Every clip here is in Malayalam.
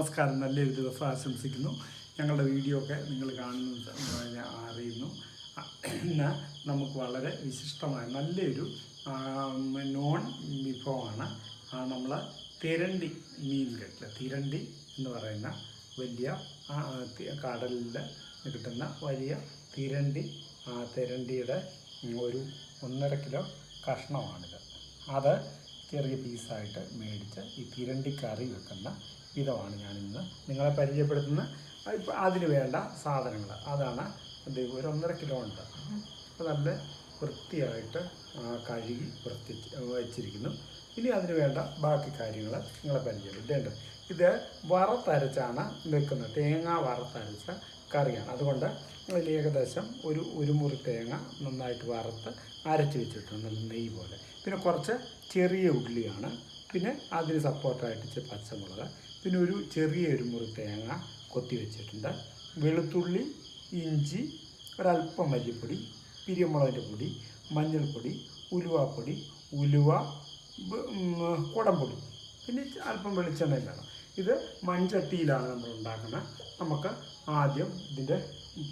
നമസ്കാരം, നല്ലൊരു ദിവസം ആശംസിക്കുന്നു. ഞങ്ങളുടെ വീഡിയോ ഒക്കെ നിങ്ങൾ കാണുന്നത് അറിയുന്നു. ഇന്ന് നമുക്ക് വളരെ വിശിഷ്ടമായ നല്ലൊരു നോൺ വിഭവമാണ്. നമ്മൾ തിരണ്ടി മീൻ കിട്ടില്ല. തിരണ്ടി എന്ന് പറയുന്ന വലിയ കടലിൽ കിട്ടുന്ന വലിയ തിരണ്ടിയുടെ ഒരു 1.5 കിലോ കഷ്ണമാണിത്. അത് ചെറിയ പീസായിട്ട് മേടിച്ച് ഈ തിരണ്ടി കറി വെക്കുന്ന വിധമാണ് ഞാനിന്ന് നിങ്ങളെ പരിചയപ്പെടുത്തുന്ന. അതിന് വേണ്ട സാധനങ്ങൾ അതാണ്. ഒരു 1.5 കിലോ ഉണ്ട്. അപ്പോൾ നല്ല വൃത്തിയായിട്ട് കഴുകി വെച്ചിരിക്കുന്നു. ഇനി അതിന് വേണ്ട ബാക്കി കാര്യങ്ങൾ നിങ്ങളെ പരിചയപ്പെടുത്തേണ്ടത്. ഇത് വറുത്തരച്ചാണ് വെക്കുന്നത്. തേങ്ങ വറുത്തരച്ച കറിയാണ്. അതുകൊണ്ട് അതിൽ ഏകദേശം ഒരു മുറി തേങ്ങ നന്നായിട്ട് വറുത്ത് അരച്ച് വെച്ചിട്ടുണ്ട്, നല്ല നെയ്യ് പോലെ. പിന്നെ കുറച്ച് ചെറിയ ഉള്ളിയാണ്. പിന്നെ അതിന് സപ്പോർട്ടായിട്ട് പച്ചമുളക്, പിന്നെ ഒരു ചെറിയൊരു മുറി തേങ്ങ കൊത്തി വെച്ചിട്ടുണ്ട്. വെളുത്തുള്ളി, ഇഞ്ചി, ഒരല്പം മല്ലിപ്പൊടി, പിരിയമുളകിൻ്റെ പൊടി, മഞ്ഞൾപ്പൊടി, ഉലുവാപ്പൊടി, കുടംപൊടി, പിന്നെ അല്പം വെളിച്ചെണ്ണ വേണം. ഇത് മൺചട്ടിയിലാണ് നമ്മൾ ഉണ്ടാക്കുന്നത്. നമുക്ക് ആദ്യം ഇതിൻ്റെ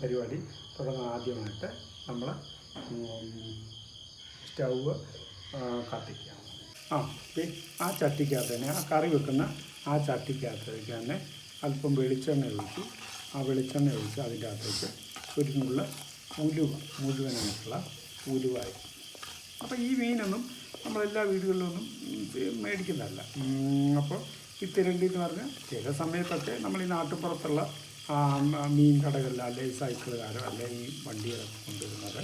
പരിപാടി തുടങ്ങാൻ. ആദ്യമായിട്ട് നമ്മൾ സ്റ്റൗവ് കത്തിക്കുക. ആ ചട്ടിക്കകത്ത് തന്നെ, ആ കറി വെക്കുന്ന ആ ചട്ടിക്കകത്തേക്ക് തന്നെ അല്പം വെളിച്ചെണ്ണ ഒഴിച്ച്, ആ വെളിച്ചെണ്ണ ഒഴിച്ച് അതിൻ്റെ അകത്തേക്ക് ഒരു നുള്ള ഉലുവ, മുഴുവനായിട്ടുള്ള ഉലുവായി. അപ്പോൾ ഈ മീനൊന്നും നമ്മളെല്ലാ വീടുകളിലൊന്നും മേടിക്കുന്നതല്ല. അപ്പോൾ ഈ തിരണ്ടി എന്ന് പറഞ്ഞാൽ ചില സമയത്തൊക്കെ നമ്മൾ ഈ നാട്ടുപുറത്തുള്ള മീൻ കടകളിൽ, അല്ലെങ്കിൽ സൈക്കിളുകാരോ അല്ലെങ്കിൽ ഈ വണ്ടികളൊക്കെ കൊണ്ടുവരുന്നത്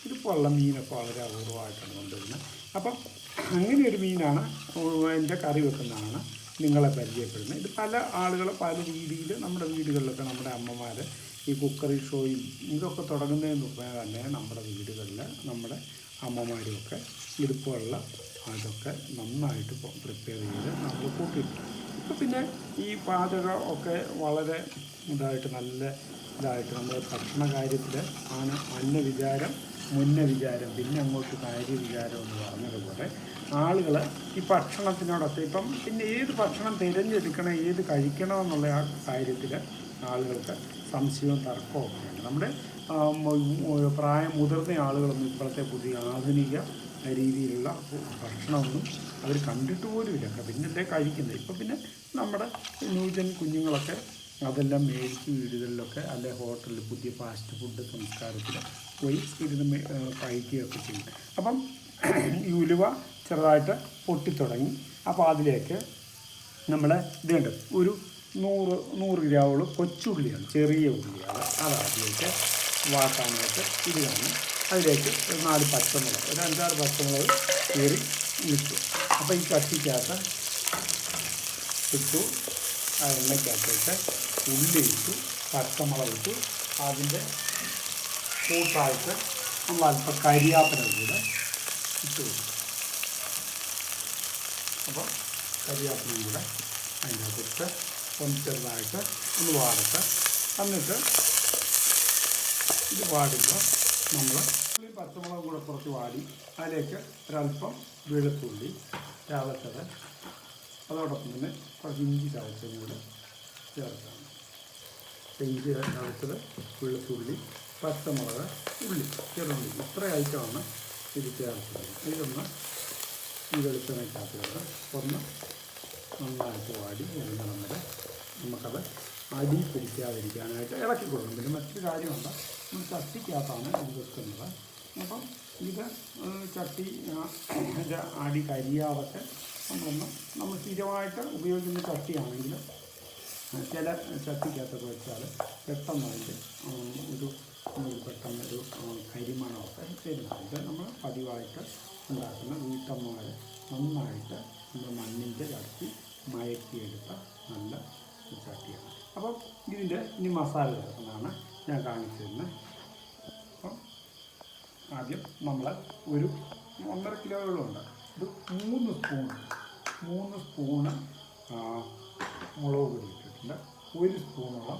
ഇതുപോലുള്ള മീനൊക്കെ വളരെ അപൂർവമായിട്ടാണ് കൊണ്ടുവരുന്നത്. അപ്പം അങ്ങനെ ഒരു മീനാണ് എൻ്റെ കറി വെക്കുന്നതാണ് നിങ്ങളെ പരിചയപ്പെടുന്നത്. ഇത് പല ആളുകൾ പല രീതിയിൽ നമ്മുടെ വീടുകളിലൊക്കെ, നമ്മുടെ അമ്മമാർ ഈ കുക്കറി ഷോയും ഇതൊക്കെ തുടങ്ങുന്നതിന് മുമ്പേ തന്നെ നമ്മുടെ വീടുകളിൽ നമ്മുടെ അമ്മമാരുമൊക്കെ ഇതുപോലുള്ള അതൊക്കെ നന്നായിട്ട് പ്രിപ്പയർ ചെയ്ത് നമ്മൾ കൂട്ടിയിട്ടുണ്ട്. ഇപ്പോൾ പിന്നെ ഈ പാചകം ഒക്കെ വളരെ ഇതായിട്ട് നല്ല ഇതായിട്ട് നമ്മൾ ഭക്ഷണ കാര്യത്തിൽ ആണ് മുന്ന വിചാരം പിന്നെ അങ്ങോട്ട് കാര്യവിചാരം എന്ന് പറഞ്ഞതുപോലെ ആളുകൾ ഈ ഭക്ഷണത്തിനോടൊക്കെ ഇപ്പം പിന്നെ ഏത് ഭക്ഷണം തിരഞ്ഞെടുക്കണം, ഏത് കഴിക്കണം എന്നുള്ള ആ കാര്യത്തിൽ ആളുകൾക്ക് സംശയവും തർക്കവും ഒക്കെയാണ്. നമ്മുടെ മുതിർന്ന ആളുകളൊന്നും ഇപ്പോഴത്തെ പുതിയ ആധുനിക രീതിയിലുള്ള ഭക്ഷണമൊന്നും അവർ കണ്ടിട്ട് പോലും ഇല്ല. പിന്നല്ലേ കഴിക്കുന്നത്. ഇപ്പോൾ പിന്നെ നമ്മുടെ ന്യൂജൻ കുഞ്ഞുങ്ങളൊക്കെ അതെല്ലാം മേടിച്ച് വീടുകളിലൊക്കെ അല്ലെ ഹോട്ടലിൽ പുതിയ ഫാസ്റ്റ് ഫുഡ് സംസ്കാരത്തിൽ പോയി ഇരുന്ന് കഴിക്കുകയൊക്കെ ചെയ്യും. അപ്പം ഈ ഉലുവ ചെറുതായിട്ട് പൊട്ടിത്തുടങ്ങി. അപ്പോൾ അതിലേക്ക് നമ്മൾ ഇതുണ്ട് ഒരു 100 ഗ്രാമോളം കൊച്ചുള്ളിയാണ്, ചെറിയ ഉള്ളിയാണ്. അതിലേക്ക് വാട്ടാനായിട്ട് ഇടുകയാണ്. അതിലേക്ക് ഒരു 4 പച്ചമുളക്, ഒരു 5-6 പച്ചമുളക് കീറി ഇട്ടു. അപ്പോൾ ഈ ചട്ടിക്കകത്ത് ഇട്ടു. ആ എണ്ണയ്ക്കകത്തേക്ക് ഉള്ളി ഇട്ടു, പച്ചമുളക് ഇട്ടു. അതിൻ്റെ കൂട്ടായിട്ട് നമ്മൾ അല്പം കരിയാപ്പില കൂടെ ഇട്ട് കൊടുക്കും. അപ്പോൾ കരിയാപ്പിലയും കൂടെ അതിൻ്റെ അകത്തിട്ട് ഒന്ന് ചെറുതായിട്ട് ഒന്ന് വാടത്ത്. എന്നിട്ട് ഇത് വാടുമ്പോൾ നമ്മൾ പച്ചമുളകും കൂടെ കുറച്ച് വാടി അതിലേക്ക് ഒരല്പം വെളുത്തുള്ളി ചതച്ചത്, അതോടൊപ്പം തന്നെ കുറച്ച് ഇഞ്ചി ചതച്ചതും കൂടെ ചേർത്താണ്. ഇഞ്ചി ചതച്ചത്, വെളുത്തുള്ളി, പച്ചമുളക്, ഉള്ളി, ചെറുള്ളി, ഇത്ര ഐറ്റമാണ് ഇത് ചേർത്തത്. ഇതൊന്ന് ഈ വെളിച്ചെണ്ണയ്ക്കകത്ത് ഒന്ന് നന്നായിട്ട് വാടി വരുന്നിടം വരെ നമുക്കത് അടി പിടിക്കാതിരിക്കാനായിട്ട് ഇളക്കി കൊടുക്കും. പിന്നെ മറ്റൊരു കാര്യമുണ്ട്, നമ്മൾ ചട്ടിക്കകത്താണ് ഇത് വെക്കുന്നത്. അപ്പം ഇത് ചട്ടി അടി കരിയാതൊക്കെ നമ്മൾ സ്ഥിരമായിട്ട് ഉപയോഗിക്കുന്ന ചട്ടിയാണെങ്കിൽ ചില ചട്ടിക്കകത്തൊക്കെ വെച്ചാൽ പെട്ടെന്ന് അതിൻ്റെ പെട്ടെന്നൊരു കരിമണമൊക്കെ തരുന്നത്. ഇത് നമ്മൾ പതിവായിട്ട് ഉണ്ടാക്കുന്ന വീട്ടമ്മമാർ നന്നായിട്ട് നമ്മൾ മണ്ണിൻ്റെ ചട്ടി മയക്കിയെടുത്ത നല്ല ചട്ടിയാണ്. അപ്പം ഇതിൻ്റെ ഇനി മസാല ചേർക്കുന്നതാണ് ഞാൻ കാണിച്ചു തരുന്നത്. അപ്പം ആദ്യം നമ്മൾ ഒരു 1.5 കിലോയോളമുണ്ട്. ഒരു 3 സ്പൂണ് മുളക് പൊടി ഇട്ടിട്ടുണ്ട്. 1 സ്പൂണോളം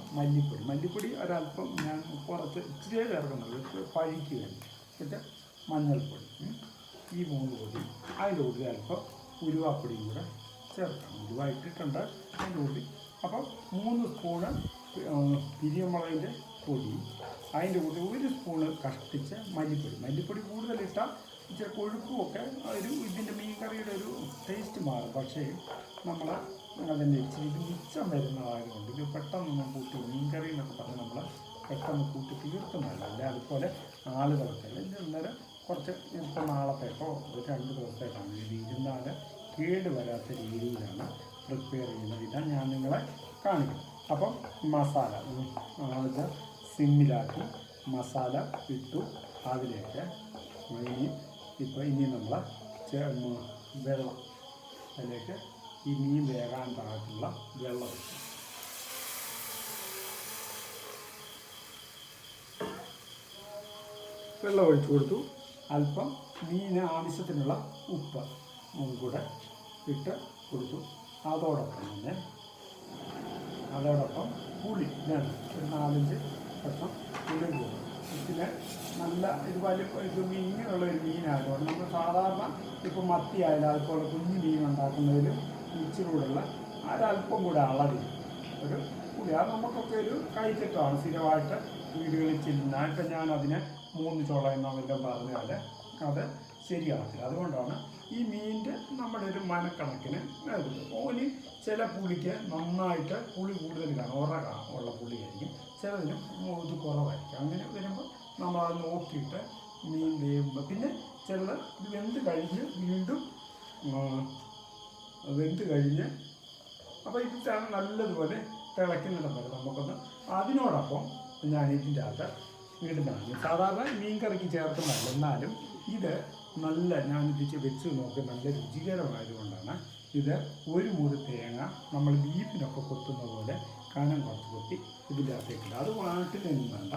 മല്ലിപ്പൊടി ഒരല്പം ഞാൻ കുറച്ച് ഇച്ചിരിയേ ചേർക്കുന്നുള്ളൂ, പഴിക്ക് വേണ്ടി. എന്നിട്ട് മഞ്ഞൾപ്പൊടി, ഈ 3 പൊടി. അതിൻ്റെ കൂടി അല്പം ഉലുവാപ്പൊടിയും കൂടെ ചേർക്കണം. ഉലുവ ഇട്ടിട്ടുണ്ട്, അതിൻ്റെ കൂടി അപ്പം 3 സ്പൂണ് പിരിയമുളകിൻ്റെ പൊടി, അതിൻ്റെ കൂടെ 1 സ്പൂണ് കഷ്ടിച്ച് മല്ലിപ്പൊടി കൂടുതലിട്ടാൽ ഇച്ചിരി കൊഴുപ്പുമൊക്കെ ഇതിൻ്റെ മീൻ കറിയുടെ ഒരു ടേസ്റ്റ് മാറും. പക്ഷേ നമ്മൾ അതിൻ്റെ ഇച്ചിരി ഇത് മിച്ചം വരുന്നതായതുകൊണ്ട് ഇത് പെട്ടെന്നൊന്നും കൂട്ടി മീൻ കറി എന്നൊക്കെ പറഞ്ഞ് നമ്മൾ പെട്ടെന്ന് കൂട്ടി തീർക്കുന്നതല്ല. അല്ല അതുപോലെ ആളുകൾക്കല്ല ഇത് അന്നേരം കുറച്ച് ഇപ്പോൾ നാളത്തേക്കോ 2 ദിവസത്തേക്കാണ് ഇത് ഇരുന്നാൽ കേട് വരാത്ത രീതിയിലാണ് പ്രിപ്പയർ ചെയ്യുന്നത്. ഇതാണ് ഞാൻ നിങ്ങളെ കാണിക്കുന്നത്. അപ്പം മസാല ഇത് സിമ്മിലാക്കി മസാല ഇട്ടു. അതിലേക്ക് ഇനി നമ്മൾ വെള്ളം, അതിലേക്ക് ഈ മീൻ വേകാൻ പാകത്തുള്ള വെള്ളം ഒഴിക്കും. വെള്ളം ഒഴിച്ചു കൊടുത്തു. അല്പം മീന് ആവശ്യത്തിനുള്ള ഉപ്പ് കൂടെ ഇട്ട് കൊടുത്തു. അതോടൊപ്പം പുളി വേണം, ഒരു 4-5 കഷ്ണം പുളി കൂടും. ഇതിന് നല്ല ഇത് ഇങ്ങനെയുള്ളൊരു മീനായതുകൊണ്ട് നമ്മൾ സാധാരണ ഇപ്പോൾ മത്തി ആയാലും അതുപോലെ കുഞ്ഞു മീൻ ഉണ്ടാക്കുന്നതിലും ഇച്ചിരി കൂടെയുള്ള ഒരല്പം കൂടെ അളവിൽ ഒരു പുളി, അത് നമുക്കൊക്കെ ഒരു കൈച്ചട്ടമാണ് സ്ഥിരമായിട്ട് വീടുകളിൽ ചെല്ലുന്ന. ഇപ്പം ഞാനതിന് 3 ചുള എന്നെല്ലാം പറഞ്ഞാൽ അത് ശരിയാകത്തില്ല. അതുകൊണ്ടാണ് ഈ മീനിൻ്റെ നമ്മുടെ ഒരു മനക്കണക്കിന് ഓന് ചില പുളിക്ക് നന്നായിട്ട് പുളി കൂടുതൽ കാണും, ഉള്ള പുളിയായിരിക്കും, ചിലതിന് ഇത് കുറവായിരിക്കും. അങ്ങനെ വരുമ്പോൾ നമ്മളത് നോക്കിയിട്ട് മീൻ വേവുമ്പോൾ പിന്നെ ചിലത് ഇത് വെന്ത് കഴിഞ്ഞ് വീണ്ടും അപ്പോൾ ഇത് നല്ലതുപോലെ തിളയ്ക്കുന്നിടം വരെ നമുക്കൊന്ന് അതിനോടൊപ്പം ഞാൻ ഇതിൻ്റെ അകത്ത് ഇടുന്നതാണ്. സാധാരണ മീൻ കറിക്ക് ചേർക്കുന്നതല്ല, എന്നാലും ഇത് നല്ല ഞാനിത് വെച്ച് നോക്കി നല്ല രുചികരമായതുകൊണ്ടാണ് ഇത് 1 മുറി തേങ്ങ നമ്മൾ ബീഫിനൊക്കെ കൊത്തുന്ന പോലെ കനം കുറച്ച് കൊത്തി ഇതിൻ്റെ അകത്തേക്കില്ല. അത് വാട്ടിലൊന്നും വേണ്ട,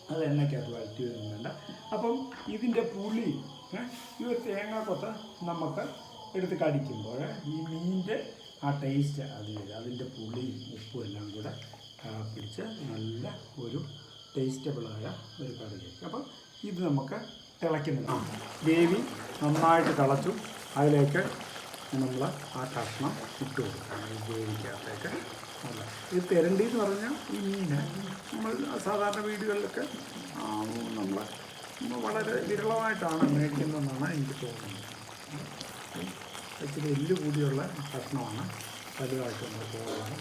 അത് എണ്ണയ്ക്കകത്ത് വഴറ്റിയൊന്നും വേണ്ട. അപ്പം ഇതിൻ്റെ പുളി ഈ ഒരു തേങ്ങാക്കൊത്ത് നമുക്ക് എടുത്ത് കടിക്കുമ്പോൾ ഈ മീനിൻ്റെ ആ ടേസ്റ്റ് അതിൻ്റെ പുളിയും ഉപ്പും എല്ലാം കൂടെ പിടിച്ച് നല്ല ഒരു ടേസ്റ്റബിളായ ഒരു കറിയായിരിക്കും. അപ്പം ഇത് നമുക്ക് തിളയ്ക്കുന്നുണ്ട്. ഗ്രേവി നന്നായിട്ട് തിളച്ചു. അതിലേക്ക് നമ്മൾ ആ കഷ്ണം ഇട്ട് കൊടുക്കണം ഈ ഗ്രേവിക്കകത്തേക്ക്. അല്ല, ഇത് തിരണ്ടി എന്ന് പറഞ്ഞാൽ ഈ മീന് നമ്മൾ സാധാരണ വീടുകളിലൊക്കെ നമ്മൾ വളരെ വിരളമായിട്ടാണ് മേടിക്കുന്നതെന്നാണ് എനിക്ക് തോന്നുന്നത്. ഇച്ചിരി എല്ല് കൂടിയുള്ള കഷ്ണമാണ്, വലുതായിട്ട് നമ്മൾ പോകുന്നത്.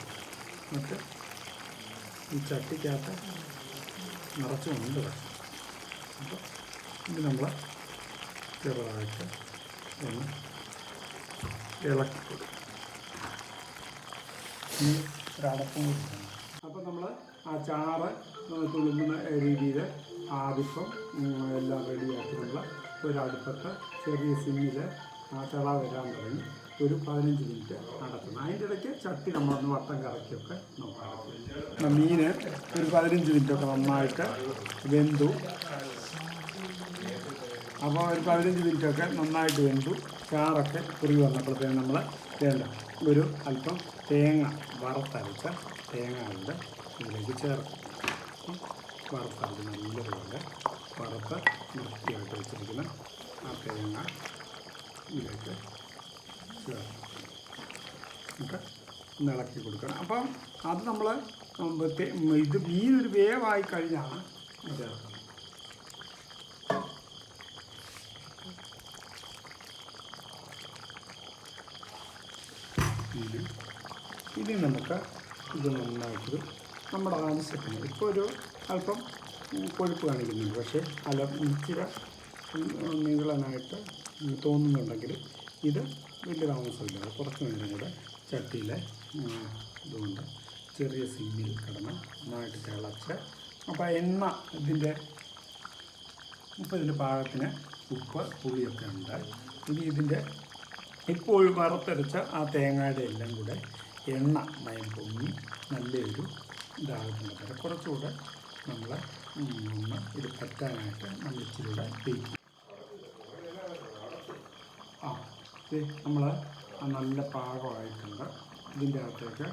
എന്നിട്ട് ഈ ചട്ടിക്കകത്ത് നിറച്ചുകൊണ്ട് കഷ്ണം. അപ്പോൾ ഇത് നമ്മൾ ചെറുതായിട്ട് ഒന്ന് ഇളക്കി കൊടുക്കും. ഈ ഒരടപ്പം കൊടുക്കണം. അപ്പോൾ നമ്മൾ ആ ചാറ് തുളുമ്പുന്ന രീതിയിൽ ആദ്യം എല്ലാം റെഡിയാക്കിയുള്ള ഒരടുപ്പത്ത് ചെറിയ സിമ്മിൽ ആ തിള വരാൻ തുടങ്ങി ഒരു 15 മിനിറ്റ് അടക്കണം. അതിൻ്റെ ഇടയ്ക്ക് ചട്ടി നമ്മളൊന്ന് വട്ടം കറക്കിയൊക്കെ നമുക്ക് അടക്കും. മീൻ ഒരു 15 മിനിറ്റൊക്കെ നന്നായിട്ട് വെന്തു. അപ്പോൾ ഒരു 15 മിനിറ്റൊക്കെ നന്നായിട്ട് വെന്തു. ചാറൊക്കെ കുറി വന്നപ്പോഴത്തേന് നമ്മൾ വേണ്ട ഒരു അല്പം തേങ്ങ വറുത്തരച്ച തേങ്ങയുടെ ഇതിലേക്ക് ചേർക്കും. വറുത്തരച്ച് നല്ലതുപോലെ വറുത്ത് വൃത്തിയായിട്ട് വെച്ചിരിക്കുന്ന ആ തേങ്ങ ഇതിലേക്ക് ചേർക്കും. നമുക്ക് ഇളക്കി കൊടുക്കണം. അപ്പം അത് നമ്മൾ ഇത് മീനൊരു വേവായി കഴിഞ്ഞാണ് ചേർക്കുന്നത്. ഇനി നമുക്ക് ഇത് നന്നായിട്ട് നമ്മുടെ ആവശ്യത്തിന് ഇപ്പോൾ ഒരു അല്പം കൊഴുപ്പ് കാണിക്കുന്നുണ്ട്, പക്ഷേ അല്ല ഇച്ചിരി നീളനായിട്ട് തോന്നുന്നുണ്ടെങ്കിൽ ഇത് വലിയ താമസമില്ല. കുറച്ച് നേരം കൂടെ ചട്ടിയിൽ ഇതുകൊണ്ട് ചെറിയ സിമ്മിൽ കിടന്ന് നന്നായിട്ട് തിളച്ച് അപ്പോൾ എണ്ണ ഇതിൻ്റെ പാകത്തിന് ഉപ്പ് പുളിയൊക്കെ ഉണ്ട്. ഇനി ഇതിൻ്റെ ഇപ്പോൾ വറുത്തരച്ച ആ തേങ്ങയുടെ എല്ലാം കൂടെ എണ്ണ മയം പൊങ്ങി നല്ലൊരു ഇതാകുന്നത് കുറച്ചുകൂടെ നമ്മൾ ഒന്ന് ഇത് പറ്റാനായിട്ട് നമ്മൾ ഇച്ചിരി കൂടെ വെയിറ്റ്. ഇത് നമ്മൾ നല്ല പാകമായിട്ടുണ്ട്. ഇതിൻ്റെ അകത്തേക്ക്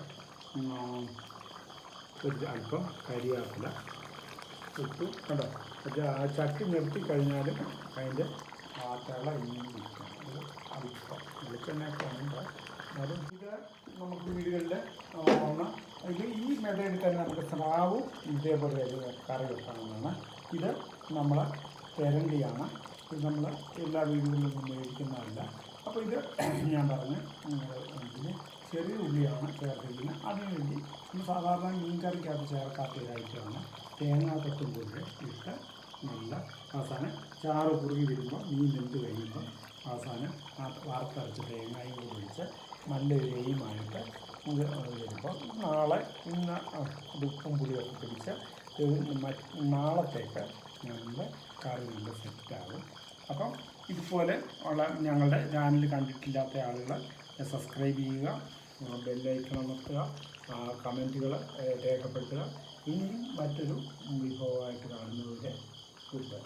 ഒരു അല്പം കരിയാപ്പില ഇട്ടു. കണ്ടോ, ആ ചട്ടി നിർത്തി കഴിഞ്ഞാലും അതിൻ്റെ ആ തിള ഇങ്ങനെ നിൽക്കണം. ഒരു അല്പം വെളിച്ചെണ്ണയൊക്കെ ഉണ്ട്. എന്നാലും ഇത് നമുക്ക് വീടുകളിൽ പോകുന്ന ഈ മെത്തേഡിൽ തന്നെ നമുക്ക് സ്രാവും ഇതേപോലെ കറി വെക്കാവുന്നതാണ്. ഇത് നമ്മൾ തെരണ്ടിയാണ്. ഇത് നമ്മൾ എല്ലാ വീടുകളിലും മേടിക്കുന്നതല്ല. അപ്പോൾ ഇത് ഞാൻ പറഞ്ഞ ഇതിന് ചെറിയ ഉള്ളിയാണ് ചേർത്തിരിക്കുന്നത്. അതിനുവേണ്ടി നമ്മൾ സാധാരണ മീൻ കറിക്കകത്ത് ചേർക്കാത്ത ഒരൈറ്റമാണ് തേങ്ങാക്കൊത്തും കൂടി ഇട്ട് നല്ല അവസാനം ചാറ് കുറുകി വരുമ്പോൾ മീൻ വെന്ത് കഴിയുമ്പോൾ അവസാനം ആ വറുത്തരച്ച് തേങ്ങയും കൂടി ഒഴിച്ച് നല്ല എരിയുമായിട്ട് ഇത് വരുമ്പോൾ നാളെ ഇന്ന് ഉപ്പും പുളിയൊക്കെ പിടിച്ച് നാളത്തേക്ക് ഞങ്ങളുടെ കറി നല്ല സെറ്റാകും. അപ്പം ഇതുപോലെ ഉള്ള ഞങ്ങളുടെ ചാനൽ കണ്ടിട്ടില്ലാത്ത ആളുകൾ സബ്സ്ക്രൈബ് ചെയ്യുക, ബെല്ലൈക്കൺ അമർത്തുക, കമൻറ്റുകൾ രേഖപ്പെടുത്തുക. ഇനിയും മറ്റൊരു വിഭവമായിട്ട് കാണുന്നതിൻ്റെ ഗുഡ് ബൈ.